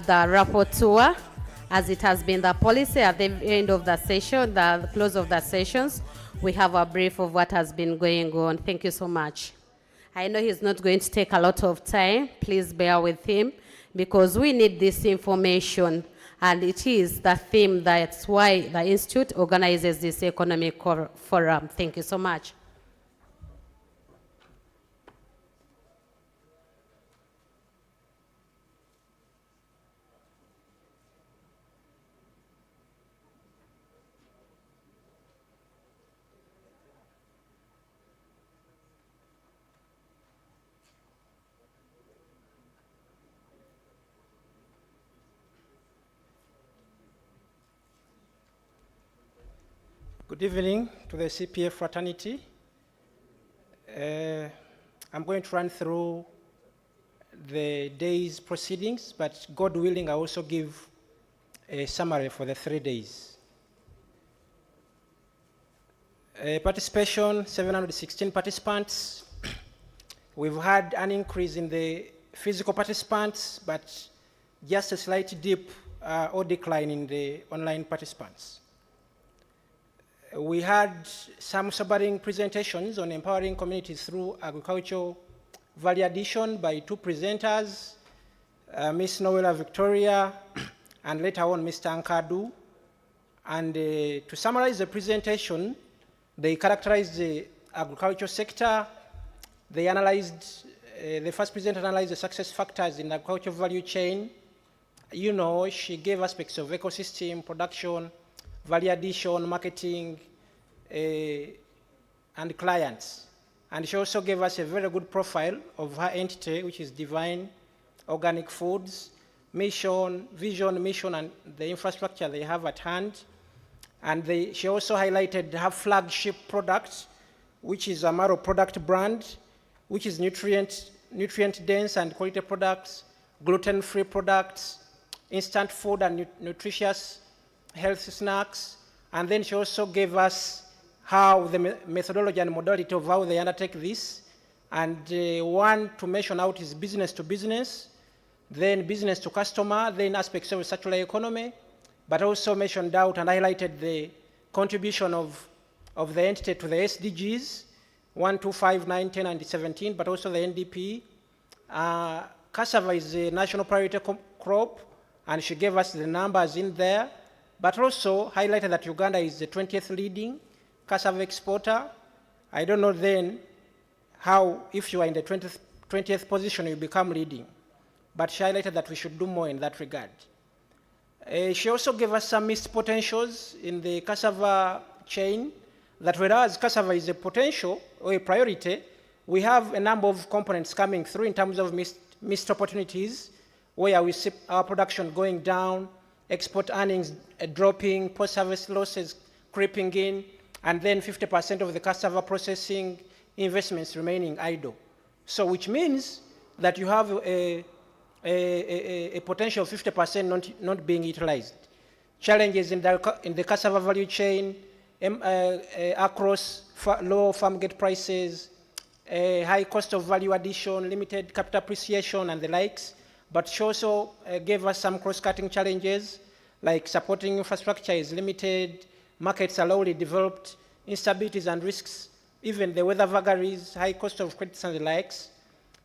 have the rapporteur, as it has been the policy at the end of the session, the close of the sessions. We have a brief of what has been going on. Thank you so much. I know he's not going to take a lot of time. Please bear with him because we need this information, and it is the theme. That's why the Institute organizes this economic forum. Thank you so much. Good evening to the CPA fraternity. I'm going to run through the day's proceedings, but God willing, I also give a summary for the 3 days. Participation, 716 participants. We've had an increase in the physical participants, but just a slight dip or decline in the online participants. We had some sobering presentations on empowering communities through agricultural value addition by two presenters, Ms. Noela Victoria and later on Mr. Ankadu. And to summarize the presentation, they characterized the agricultural sector. They analyzed, the first presenter analyzed the success factors in the agricultural value chain. You know, she gave aspects of ecosystem, production, value addition, marketing, and clients. And she also gave us a very good profile of her entity, which is Divine Organic Foods, mission, vision, mission, and the infrastructure they have at hand. And she also highlighted her flagship product, which is a Amaro product brand, which is nutrient dense and quality products, gluten-free products, instant food and nutritious health snacks. And then she also gave us how the methodology and modality of how they undertake this. And one to mention out is business to business, then business to customer, then aspects of circular economy, but also mentioned out and highlighted the contribution of the entity to the SDGs, 1, 2, 5, 9, 10, and 17, but also the NDP. Cassava is a national priority crop, and she gave us the numbers in there, but also highlighted that Uganda is the 20th leading cassava exporter. I don't know then how, if you are in the 20th position, you become leading. But she highlighted that we should do more in that regard. She also gave us some missed potentials in the cassava chain, that whereas cassava is a potential or a priority, we have a number of components coming through in terms of missed opportunities, where we see our production going down, export earnings dropping, post-harvest losses creeping in, and then 50% of the cassava processing investments remaining idle. So which means that you have a potential of 50% not being utilized. Challenges in the cassava value chain, across low farm gate prices, high cost of value addition, limited capital appreciation, and the likes. But she also gave us some cross-cutting challenges, like supporting infrastructure is limited, markets are lowly developed, instabilities and risks, even the weather vagaries, high cost of credits and the likes.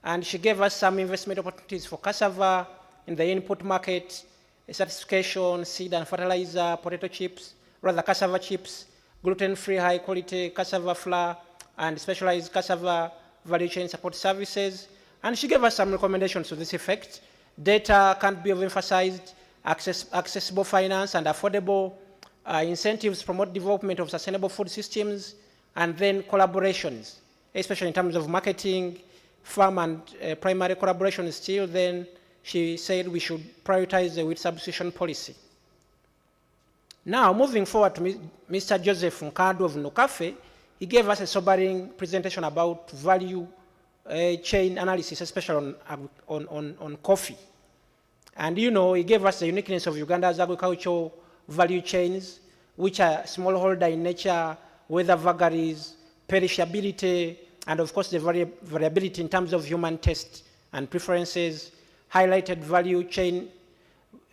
And she gave us some investment opportunities for cassava in the input market, certification, seed and fertilizer, potato chips, rather cassava chips, gluten-free, high-quality cassava flour, and specialized cassava value chain support services. And she gave us some recommendations to this effect. Data can't be overemphasized, accessible finance and affordable incentives promote development of sustainable food systems, and then collaborations, especially in terms of marketing, farm and primary collaboration still. Then she said we should prioritize the wheat substitution policy. Now, moving forward to Mr. Joseph Nkadu of Nukafe, he gave us a sobering presentation about value chain analysis, especially on coffee. And you know, he gave us the uniqueness of Uganda's agricultural value chains, which are smallholder in nature, weather vagaries, perishability, and of course the variability in terms of human taste and preferences, highlighted value chain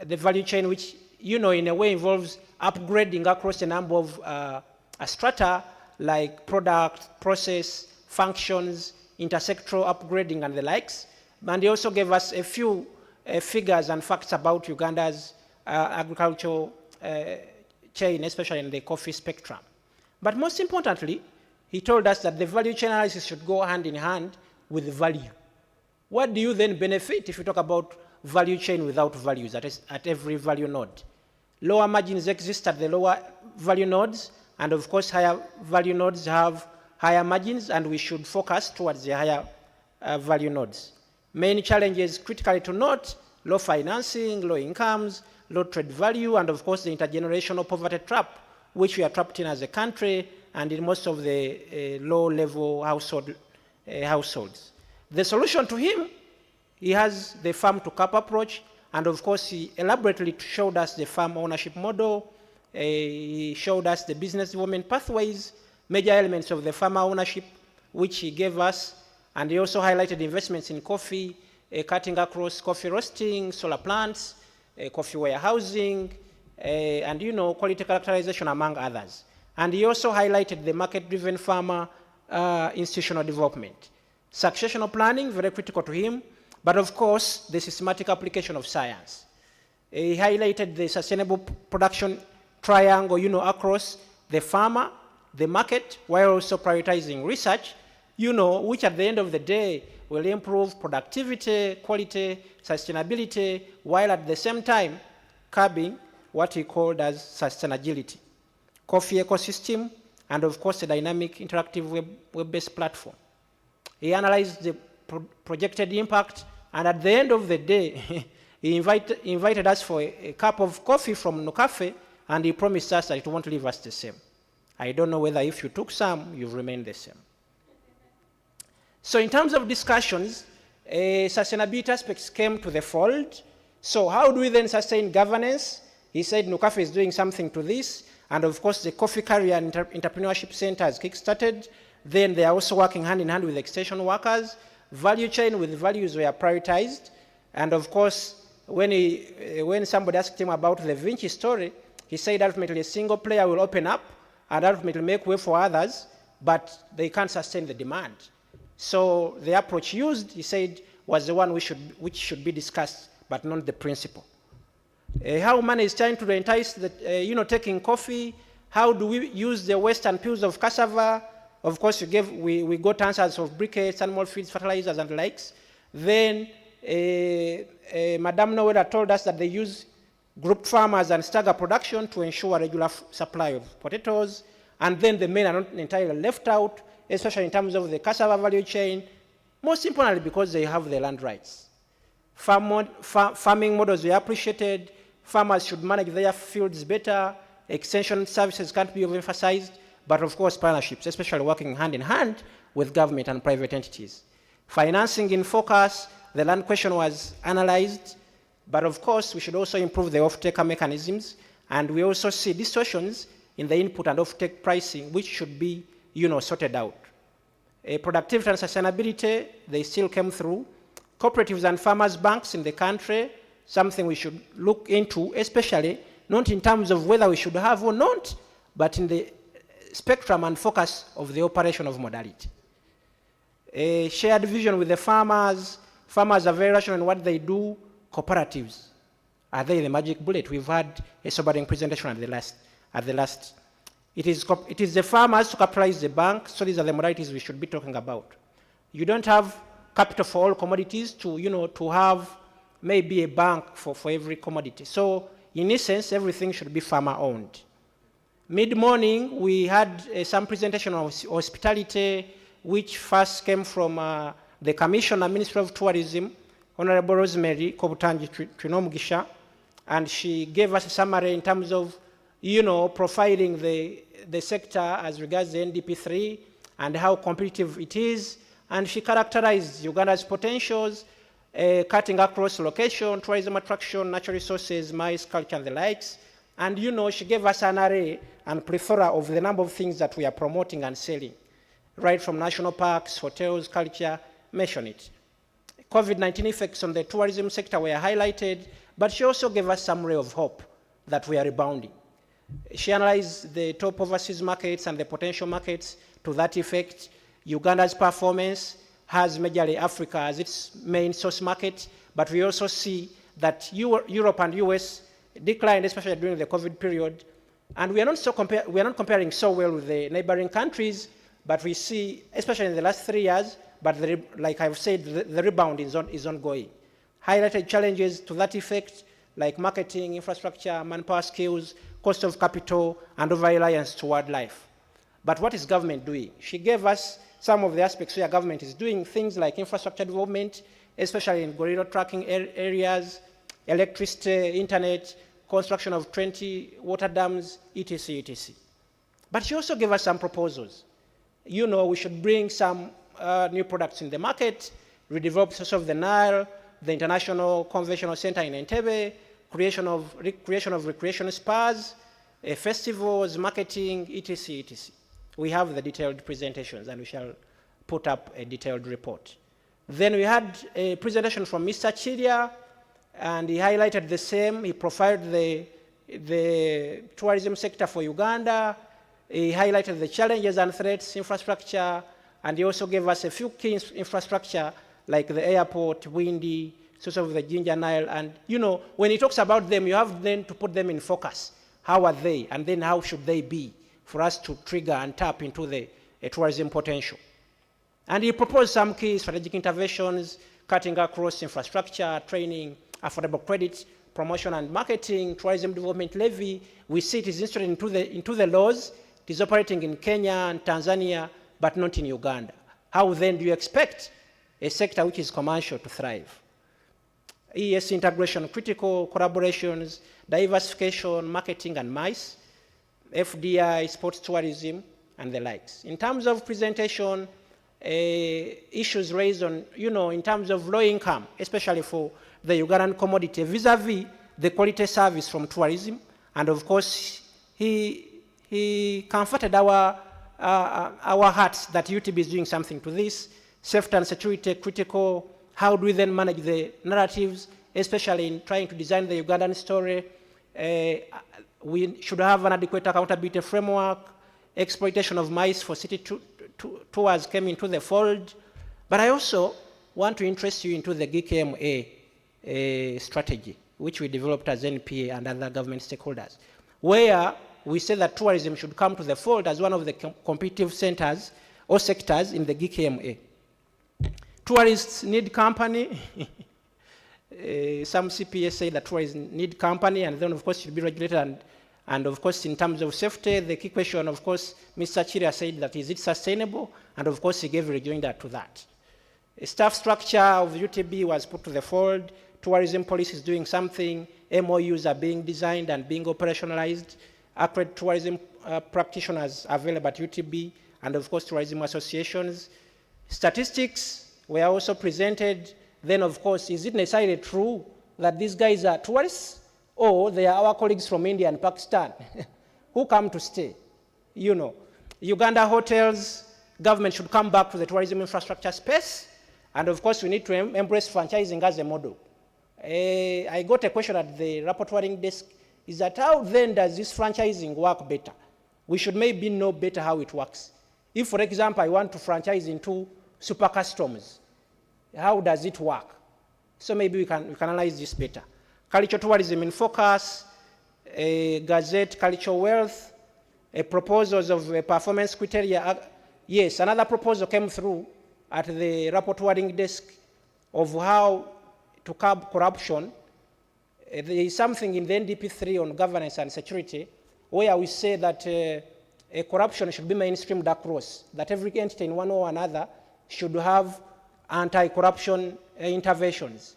the value chain, which, you know, in a way involves upgrading across a number of strata, like product, process, functions, intersectoral upgrading, and the likes. And he also gave us a few figures and facts about Uganda's agricultural chain, especially in the coffee spectrum. But most importantly, he told us that the value chain analysis should go hand in hand with value. What do you then benefit if you talk about value chain without values at every value node? Lower margins exist at the lower value nodes, and of course higher value nodes have higher margins, and we should focus towards the higher value nodes. Main challenges critically to note: low financing, low incomes, low trade value, and of course the intergenerational poverty trap, which we are trapped in as a country and in most of the low-level households. The solution to him, he has the farm-to-cup approach, and of course he elaborately showed us the farm ownership model. He showed us the business development pathways, major elements of the farmer ownership, which he gave us, and he also highlighted investments in coffee, cutting across coffee roasting, solar plants, coffee warehousing, and, you know, quality characterization, among others. And he also highlighted the market-driven farmer institutional development. Successional planning, very critical to him, but of course, the systematic application of science. He highlighted the sustainable production triangle, you know, across the farmer, the market, while also prioritizing research, you know, which at the end of the day will improve productivity, quality, sustainability, while at the same time curbing what he called as sustainability. Coffee ecosystem, and of course a dynamic interactive web-based platform. He analyzed the projected impact, and at the end of the day, he invited us for a cup of coffee from Nucafe, and he promised us that it won't leave us the same. I don't know whether if you took some, you've remained the same. So in terms of discussions, sustainability aspects came to the fold. So how do we then sustain governance? He said Nucafe is doing something to this, and of course the Coffee Career and Entrepreneurship Center has kickstarted. Then they are also working hand in hand with extension workers. Value chain with values were prioritized, and of course when somebody asked him about the Vinci story, he said ultimately a single player will open up and ultimately make way for others, but they can't sustain the demand. So the approach used, he said, was the one which should be discussed, but not the principle. How money is trying to entice taking coffee. How do we use the waste and peels of cassava? Of course, we got answers of briquettes, animal feeds, fertilizers, and the likes. Then Madame Nowera told us that they use group farmers and stagger production to ensure a regular supply of potatoes. And then the men are not entirely left out, especially in terms of the cassava value chain, most importantly because they have the land rights. Farming models were appreciated. Farmers should manage their fields better. Extension services can't be overemphasized, but of course partnerships, especially working hand in hand with government and private entities. Financing in focus, the land question was analyzed, but of course we should also improve the off-taker mechanisms, and we also see distortions in the input and off-take pricing, which should be sorted out. Productivity and sustainability, they still came through. Cooperatives and farmers banks in the country, something we should look into, especially not in terms of whether we should have or not, but in the spectrum and focus of the operation of modality. A shared vision with the farmers. Farmers are very rational in what they do. Cooperatives, are they the magic bullet? We've had a sobering presentation at the last. It is the farmers to capitalize the bank, so these are the modalities we should be talking about. You don't have capital for all commodities to have maybe a bank for every commodity. So in essence, everything should be farmer owned. Mid-morning, we had some presentation on hospitality, which first came from the Commissioner, Ministry of Tourism, Honorable Rosemary Kobutanji Trinomugisha, and she gave us a summary in terms of profiling the sector as regards the NDP3 and how competitive it is, and she characterized Uganda's potentials, cutting across location, tourism attraction, natural resources, maize, culture, and the likes. And she gave us an array and plethora of the number of things that we are promoting and selling, right from national parks, hotels, culture, mention it. COVID-19 effects on the tourism sector were highlighted, but she also gave us some ray of hope that we are rebounding. She analyzed the top overseas markets and the potential markets to that effect. Uganda's performance has majorly Africa as its main source market, but we also see that Europe and US declined, especially during the COVID period. And we are not comparing so well with the neighboring countries, but we see, especially in the last 3 years, but like I've said, the rebound is ongoing. Highlighted challenges to that effect, like marketing, infrastructure, manpower skills, cost of capital, and over-reliance to wildlife. But what is government doing? She gave us some of the aspects where government is doing things like infrastructure development, especially in gorilla tracking areas, electricity, internet, construction of 20 water dams, etc., etc. But she also gave us some proposals. You know, we should bring some new products in the market, redevelop the source of the Nile, the International Conventional Center in Entebbe, creation of recreation spas, festivals, marketing, etc., etc. We have the detailed presentations, and we shall put up a detailed report. Then we had a presentation from Mr. Chiria, and he highlighted the same. He profiled the tourism sector for Uganda. He highlighted the challenges and threats, infrastructure, and he also gave us a few key infrastructure like the airport, Windy, source of the Ginger Nile. And you know, when he talks about them, you have then to put them in focus. How are they? And then how should they be for us to trigger and tap into the tourism potential? And he proposed some key strategic interventions, cutting across infrastructure, training, affordable credit, promotion and marketing, tourism development levy. We see it is integrated into the laws. It is operating in Kenya and Tanzania, but not in Uganda. How then do you expect a sector which is commercial to thrive? ES integration, critical collaborations, diversification, marketing and MICE, FDI, sports tourism, and the likes. In terms of presentation, issues raised on, you know, in terms of low income, especially for the Ugandan commodity, vis-a-vis the quality service from tourism. And of course, he comforted our hearts that UTB is doing something to this. Safety and security critical. How do we then manage the narratives, especially in trying to design the Ugandan story? We should have an adequate accountability framework. Exploitation of MICE for city tours came into the fold. But I also want to interest you into the GKMA strategy, which we developed as NPA and other government stakeholders, where we say that tourism should come to the fold as one of the competitive centers or sectors in the GKMA. Tourists need company. Some CPA say that tourists need company, and then of course should be regulated. And of course, in terms of safety, the key question, of course, Mr. Chiria said that is it sustainable? And of course, he gave a rejoinder to that. A staff structure of UTB was put to the fold. Tourism policy is doing something. MOUs are being designed and being operationalized. Accredited tourism practitioners available at UTB, and of course, tourism associations. Statistics were also presented. Then, of course, is it necessarily true that these guys are tourists? Or they are our colleagues from India and Pakistan who come to stay? You know, Uganda hotels, government should come back to the tourism infrastructure space. And of course, we need to embrace franchising as a model. I got a question at the rapporteuring desk, is that how then does this franchising work better? We should maybe know better how it works. If, for example, I want to franchise into super customs, how does it work? So maybe we can analyze this better. Cultural tourism in focus, a gazette, cultural wealth, proposals of performance criteria. Yes, another proposal came through at the rapporteuring desk of how to curb corruption. There is something in the NDP3 on governance and security where we say that corruption should be mainstreamed across, that every entity in one or another should have anti-corruption interventions.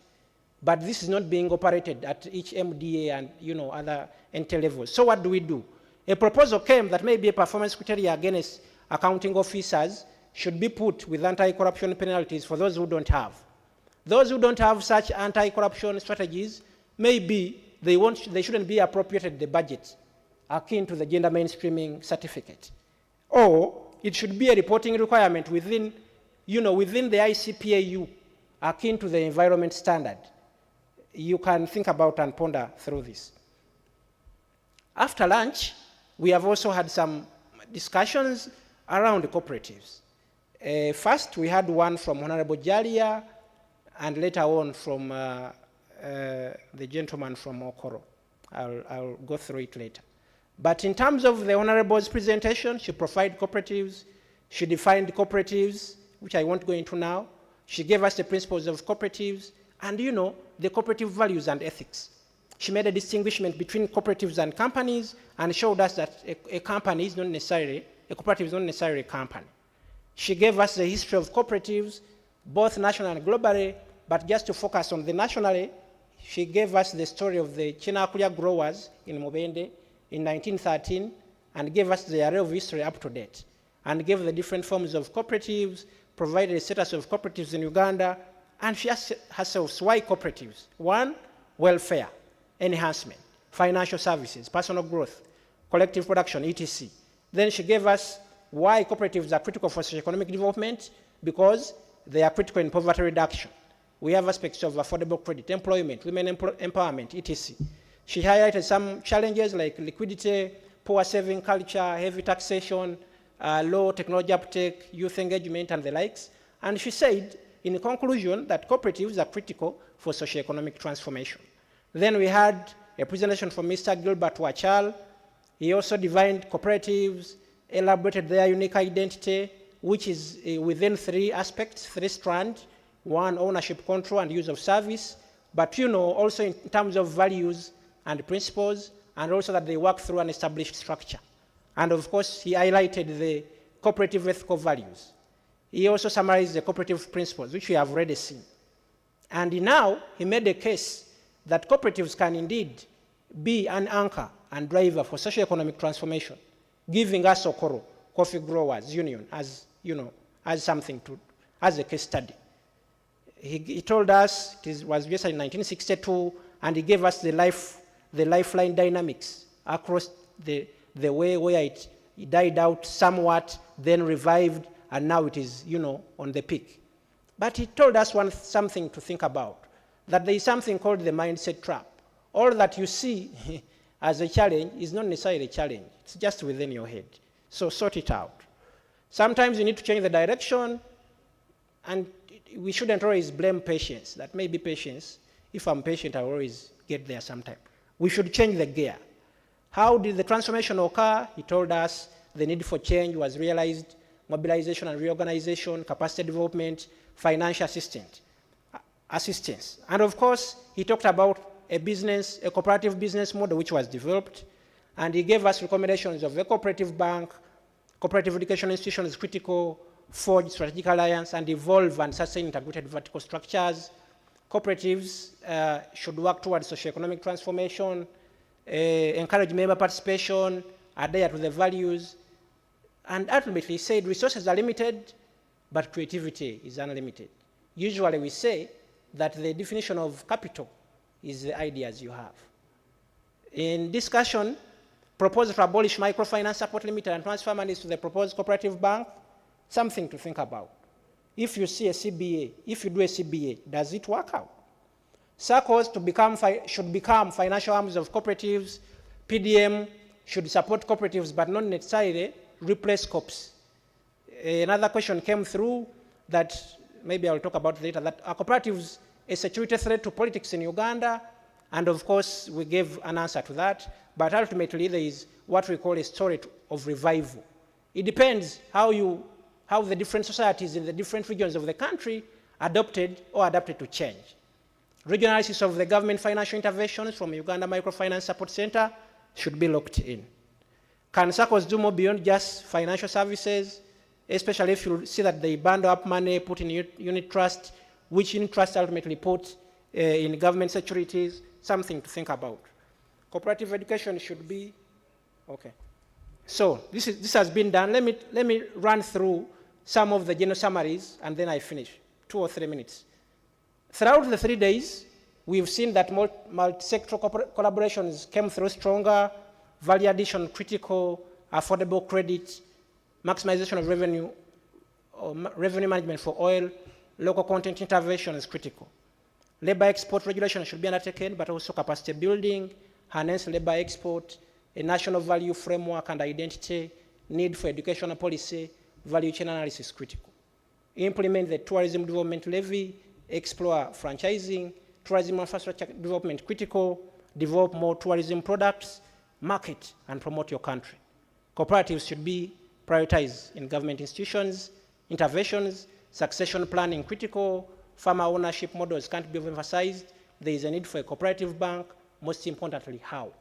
But this is not being operated at each MDA and, you know, other entity levels. So what do we do? A proposal came that maybe a performance criteria against accounting officers should be put with anti-corruption penalties for those who don't have. Those who don't have such anti-corruption strategies, maybe they shouldn't be appropriated the budget akin to the gender mainstreaming certificate. Or it should be a reporting requirement within, you know, within the ICPAU akin to the environment standard. You can think about and ponder through this. After lunch, we have also had some discussions around cooperatives. First, we had one from Honorable Jalia, and later on from the gentleman from Okoro. I'll go through it later. But in terms of the Honorable's presentation, she provided cooperatives, she defined cooperatives, which I won't go into now. She gave us the principles of cooperatives, and you know, the cooperative values and ethics. She made a distinguishment between cooperatives and companies, and showed us that a company is not necessarily, a cooperative is not necessarily a company. She gave us the history of cooperatives, both nationally and globally, but just to focus on the nationally, she gave us the story of the Chinakulia growers in Mubende in 1913, and gave us the array of history up to date, and gave the different forms of cooperatives, provided a status of cooperatives in Uganda, and she asked herself, why cooperatives? One, welfare, enhancement, financial services, personal growth, collective production, etc. Then she gave us why cooperatives are critical for socio-economic development, because they are critical in poverty reduction. We have aspects of affordable credit, employment, women empowerment, etc. She highlighted some challenges like liquidity, poor saving culture, heavy taxation, low technology uptake, youth engagement, and the likes. And she said, in conclusion, that cooperatives are critical for socio-economic transformation. Then we had a presentation from Mr. Gilbert Wachal. He also defined cooperatives, elaborated their unique identity, which is within three aspects, three strands. One, ownership, control, and use of service. But you know, also in terms of values and principles, and also that they work through an established structure. And of course, he highlighted the cooperative ethical values. He also summarized the cooperative principles, which we have already seen. And now, he made a case that cooperatives can indeed be an anchor and driver for socio-economic transformation, giving us Okoro, Coffee Growers Union, as, you know, as something to, as a case study. He told us it was registered in 1962, and he gave us the lifeline dynamics across the way where it died out somewhat, then revived, and now it is, you know, on the peak. But he told us something to think about, that there is something called the mindset trap. All that you see as a challenge is not necessarily a challenge. It's just within your head. So sort it out. Sometimes you need to change the direction, and we shouldn't always blame patience. That may be patience. If I'm patient, I'll always get there sometime. We should change the gear. How did the transformation occur? He told us the need for change was realized, mobilization and reorganization, capacity development, financial assistance. And of course, he talked about a cooperative business model which was developed, and he gave us recommendations of a cooperative bank, cooperative education institutions critical, forge strategic alliance, and evolve and sustain integrated vertical structures. Cooperatives should work towards socio-economic transformation, encourage member participation, adhere to the values, and ultimately he said resources are limited, but creativity is unlimited. Usually we say that the definition of capital is the ideas you have. In discussion, proposal to abolish microfinance support limited and transfer monies to the proposed cooperative bank, something to think about. If you see a CBA, if you do a CBA, does it work out? SACCOs should become financial arms of cooperatives. PDM should support cooperatives, but not necessarily replace COPs. Another question came through that maybe I'll talk about later, that are cooperatives a security threat to politics in Uganda? And of course, we gave an answer to that. But ultimately, there is what we call a story of revival. It depends how the different societies in the different regions of the country adopted or adapted to change. Regional analysis of the government financial interventions from Uganda Microfinance Support Center should be locked in. Can SACCOs do more beyond just financial services, especially if you see that they bundle up money, put in unit trust, which unit trust ultimately put in government securities? Something to think about. Cooperative education should be, okay. So this has been done. Let me run through some of the general summaries, and then I finish, 2 or 3 minutes. Throughout the 3 days, we've seen that multi-sectoral collaborations came through stronger, value addition critical, affordable credit, maximization of revenue, or revenue management for oil, local content intervention is critical. Labor export regulation should be undertaken, but also capacity building, harness labor export, a national value framework and identity, need for educational policy, value chain analysis is critical. Implement the tourism development levy, explore franchising, tourism infrastructure development critical, develop more tourism products, market and promote your country. Cooperatives should be prioritized in government institutions, interventions, succession planning critical, farmer ownership models can't be overemphasized. There is a need for a cooperative bank, most importantly, how?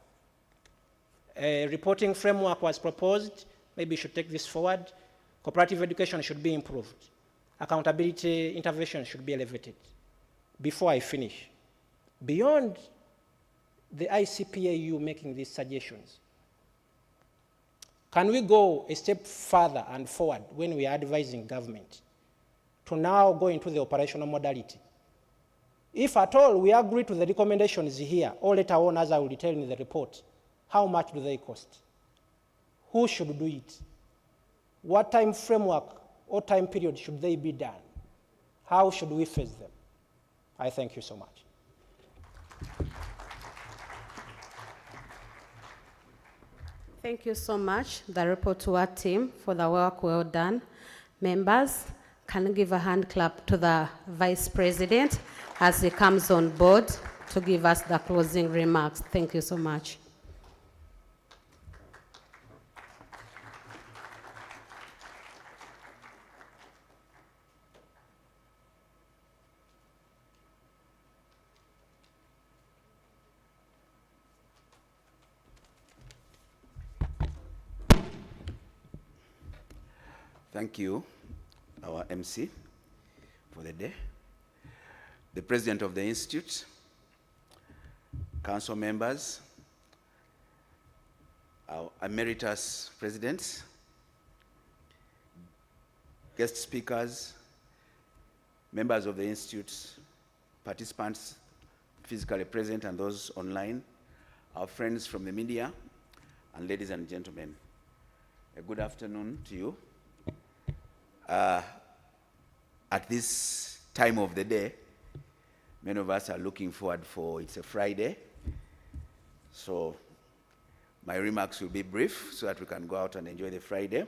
A reporting framework was proposed, maybe you should take this forward. Cooperative education should be improved. Accountability intervention should be elevated. Before I finish, beyond the ICPAU making these suggestions, can we go a step further and forward when we are advising government to now go into the operational modality? If at all we agree to the recommendations here, or later on as I will detail in the report, how much do they cost? Who should do it? What time framework or time period should they be done? How should we face them? I thank you so much. Thank you so much, the report to our team, for the work well done. Members, can you give a hand clap to the Vice President as he comes on board to give us the closing remarks. Thank you so much. Thank you, our MC, for the day. The President of the Institute, Council members, our emeritus presidents, guest speakers, members of the Institute, participants physically present and those online, our friends from the media, and ladies and gentlemen, a good afternoon to you. At this time of the day, many of us are looking forward for, it's a Friday, so my remarks will be brief so that we can go out and enjoy the Friday.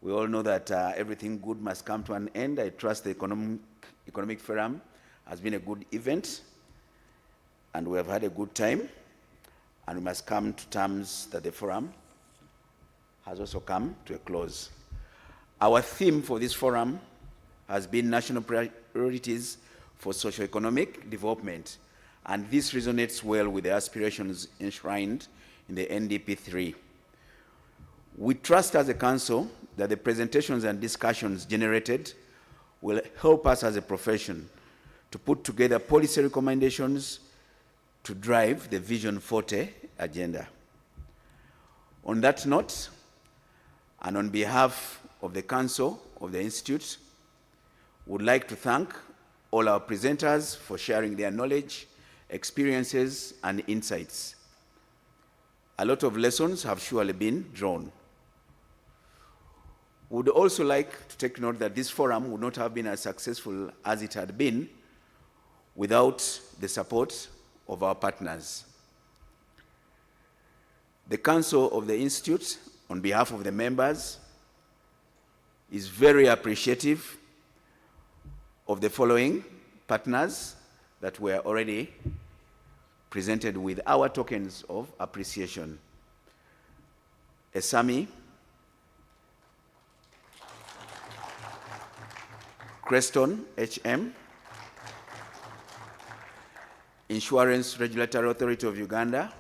We all know that everything good must come to an end. I trust the Economic Forum has been a good event, and we have had a good time, and we must come to terms that the forum has also come to a close. Our theme for this forum has been national priorities for socio-economic development, and this resonates well with the aspirations enshrined in the NDP 3. We trust as a council that the presentations and discussions generated will help us as a profession to put together policy recommendations to drive the Vision 40 agenda. On that note, and on behalf of the Council of the Institute, would like to thank all our presenters for sharing their knowledge, experiences, and insights. A lot of lessons have surely been drawn. Would also like to take note that this forum would not have been as successful as it had been without the support of our partners. The Council of the Institute, on behalf of the members, is very appreciative of the following partners that were already presented with our tokens of appreciation. ESAMI, Creston HM, Insurance Regulatory Authority of Uganda,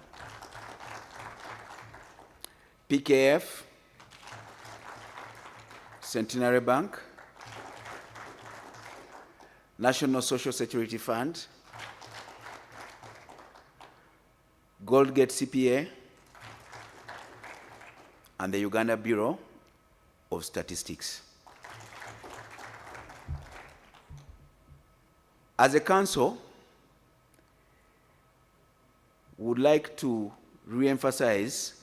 PKF, Centenary Bank, National Social Security Fund, Goldgate CPA, and the Uganda Bureau of Statistics. As a council, we would like to re-emphasize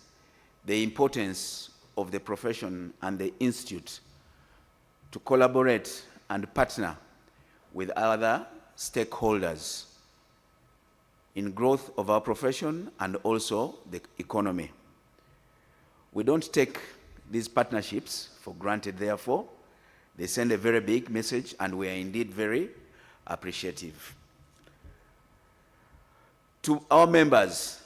the importance of the profession and the institute to collaborate and partner with other stakeholders in growth of our profession and also the economy. We don't take these partnerships for granted, therefore. They send a very big message, and we are indeed very appreciative. To our members,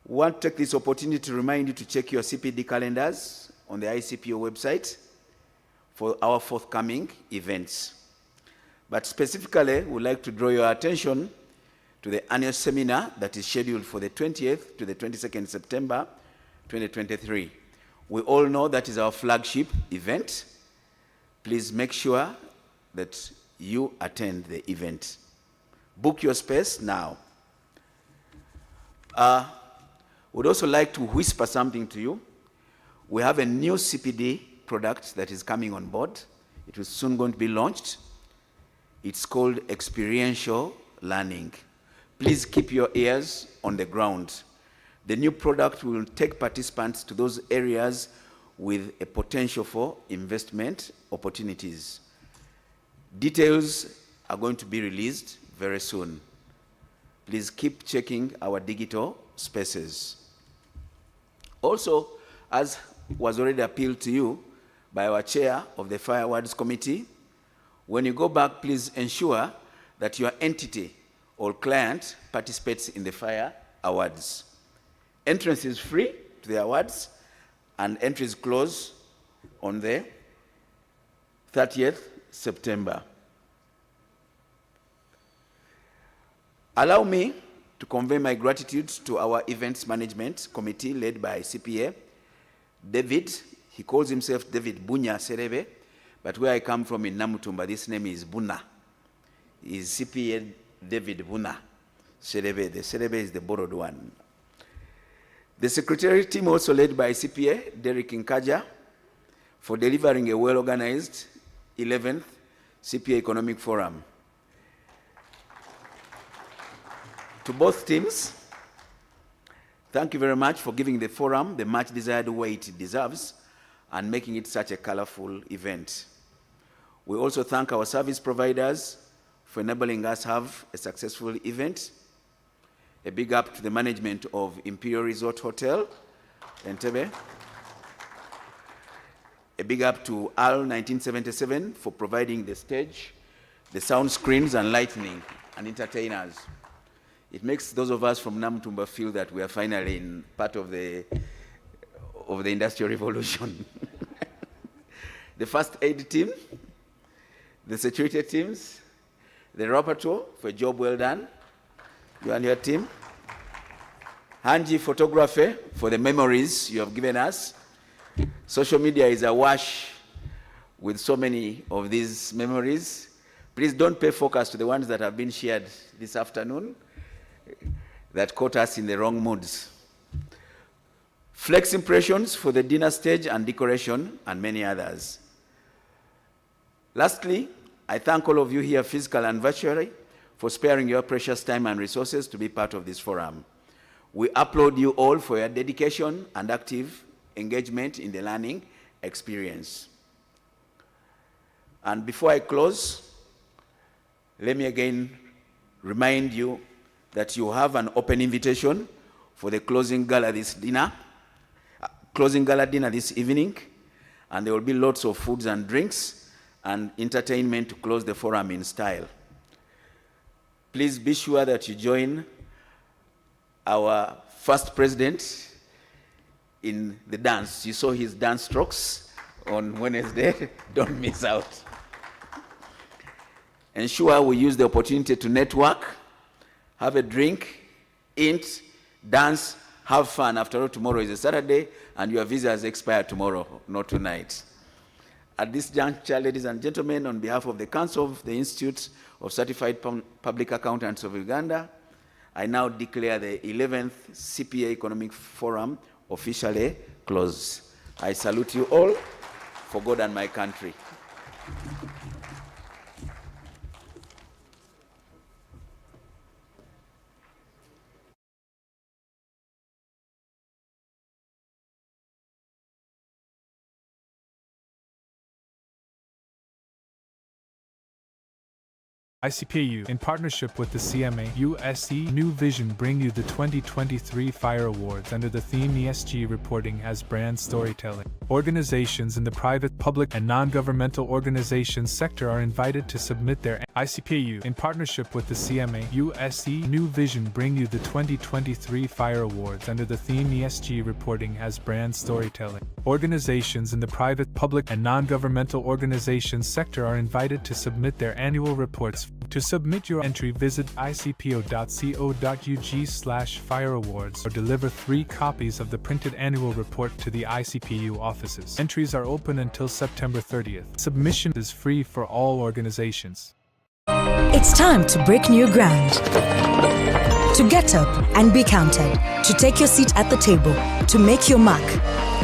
we want to take this opportunity to remind you to check your CPD calendars on the ICPO website for our forthcoming events. But specifically, we'd like to draw your attention to the annual seminar that is scheduled for the 20th to the 22nd September 2023. We all know that is our flagship event. Please make sure that you attend the event. Book your space now. Would also like to whisper something to you. We have a new CPD product that is coming on board. It is soon going to be launched. It's called Experiential Learning. Please keep your ears on the ground. The new product will take participants to those areas with a potential for investment opportunities. Details are going to be released very soon. Please keep checking our digital spaces. Also, as was already appealed to you by our chair of the Fire Awards Committee, when you go back, please ensure that your entity or client participates in the Fire Awards. Entrance is free to the awards, and entries close on the 30th September. Allow me to convey my gratitude to our events management committee led by CPA David. He calls himself David Bunya Serebe, but where I come from in Namutumba, this name is Buna. He is CPA David Buna Serebe. The Serebe is the borrowed one. The secretariat team also led by CPA Derek Nkaja for delivering a well-organized 11th Cpa Economic Forum. To both teams, thank you very much for giving the forum the much desired weight it deserves and making it such a colorful event. We also thank our service providers for enabling us to have a successful event. A big up to the management of Imperial Resort Hotel, Entebbe. A big up to AL 1977 for providing the stage, the sound screens and lighting and entertainers. It makes those of us from Namutumba feel that we are finally in part of the Industrial Revolution. The first aid team, the security teams, the rapporteur for a job well done, you and your team. Hanji Photography for the memories you have given us. Social media is awash with so many of these memories. Please don't pay focus to the ones that have been shared this afternoon that caught us in the wrong moods. Flex impressions for the dinner stage and decoration, and many others. Lastly, I thank all of you here, physically and virtually, for sparing your precious time and resources to be part of this forum. We applaud you all for your dedication and active engagement in the learning experience. And before I close, let me again remind you that you have an open invitation for the closing gala dinner this evening, and there will be lots of foods and drinks and entertainment to close the forum in style. Please be sure that you join our first president in the dance. You saw his dance strokes on Wednesday. Don't miss out. Ensure we use the opportunity to network, have a drink, eat, dance, have fun. After all, tomorrow is a Saturday, and your visas expire tomorrow, not tonight. At this juncture, ladies and gentlemen, on behalf of the Council of the Institute of Certified Public Accountants of Uganda, I now declare the 11th Cpa Economic Forum officially closed. I salute you all for God and my country. ICPU, in partnership with the CMA USE New Vision, bring you the 2023 Fire Awards under the theme ESG Reporting as Brand Storytelling. Organizations in the private, public, and non-governmental organizations sector are invited to submit their ICPU, in partnership with the CMA USE New Vision, bring you the 2023 Fire Awards under the theme ESG Reporting as Brand Storytelling. Organizations in the private, public, and non-governmental organizations sector are invited to submit their annual reports. To submit your entry, visit icpo.co.ug/Fire Awards or deliver 3 copies of the printed annual report to the ICPU offices. Entries are open until September 30th. Submission is free for all organizations. It's time to break new ground. To get up and be counted. To take your seat at the table. To make your mark.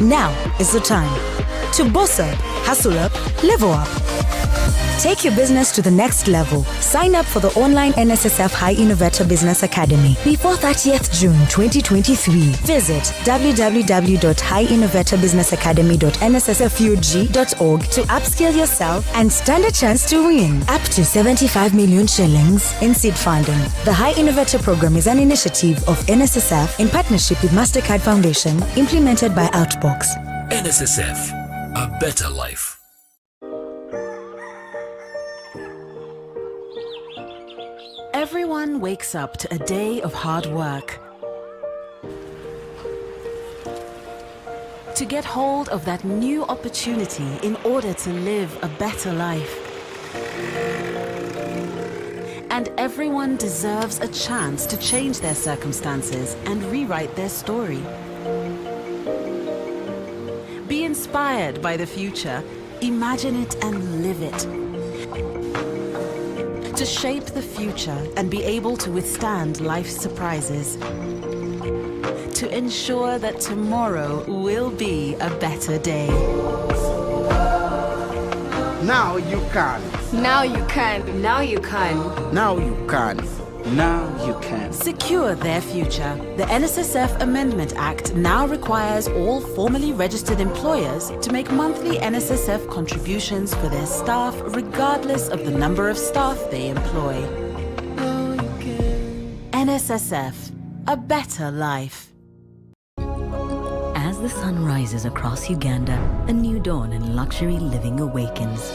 Now is the time. To boss up, hustle up, level up. Take your business to the next level. Sign up for the online NSSF High Innovator Business Academy before 30th June 2023. Visit www.highinnovatorbusinessacademy.nssfug.org to upskill yourself and stand a chance to win up to 75 million shillings in seed funding. The High Innovator Program is an initiative of NSSF in partnership with MasterCard Foundation, implemented by Outbox. NSSF, a better life. Everyone wakes up to a day of hard work. To get hold of that new opportunity in order to live a better life. And everyone deserves a chance to change their circumstances and rewrite their story. Be inspired by the future, imagine it and live it. To shape the future and be able to withstand life's surprises. To ensure that tomorrow will be a better day. Now you can. Now you can. Now you can. Now you can. Now you can. Secure their future. The NSSF Amendment Act now requires all formally registered employers to make monthly NSSF contributions for their staff regardless of the number of staff they employ. NSSF, a better life. As the sun rises across Uganda, a new dawn in luxury living awakens.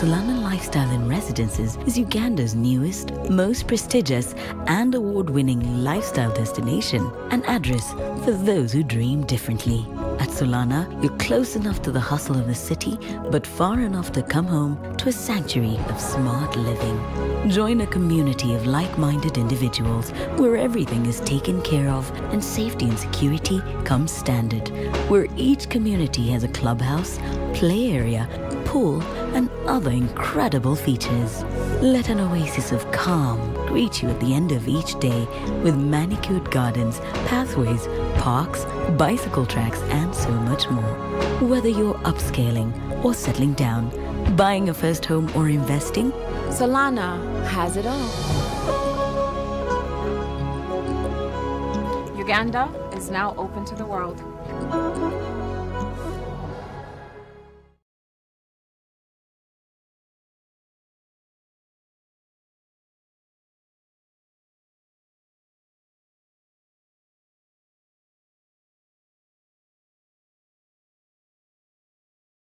Solana Lifestyle in Residences is Uganda's newest, most prestigious and award-winning lifestyle destination, an address for those who dream differently. At Solana, you're close enough to the hustle of the city, but far enough to come home to a sanctuary of smart living. Join a community of like-minded individuals where everything is taken care of and safety and security come standard, where each community has a clubhouse, play area, pool, and other incredible features. Let an oasis of calm greet you at the end of each day with manicured gardens, pathways, parks, bicycle tracks, and so much more. Whether you're upscaling or settling down, buying a first home or investing, Solana has it all. Uganda is now open to the world.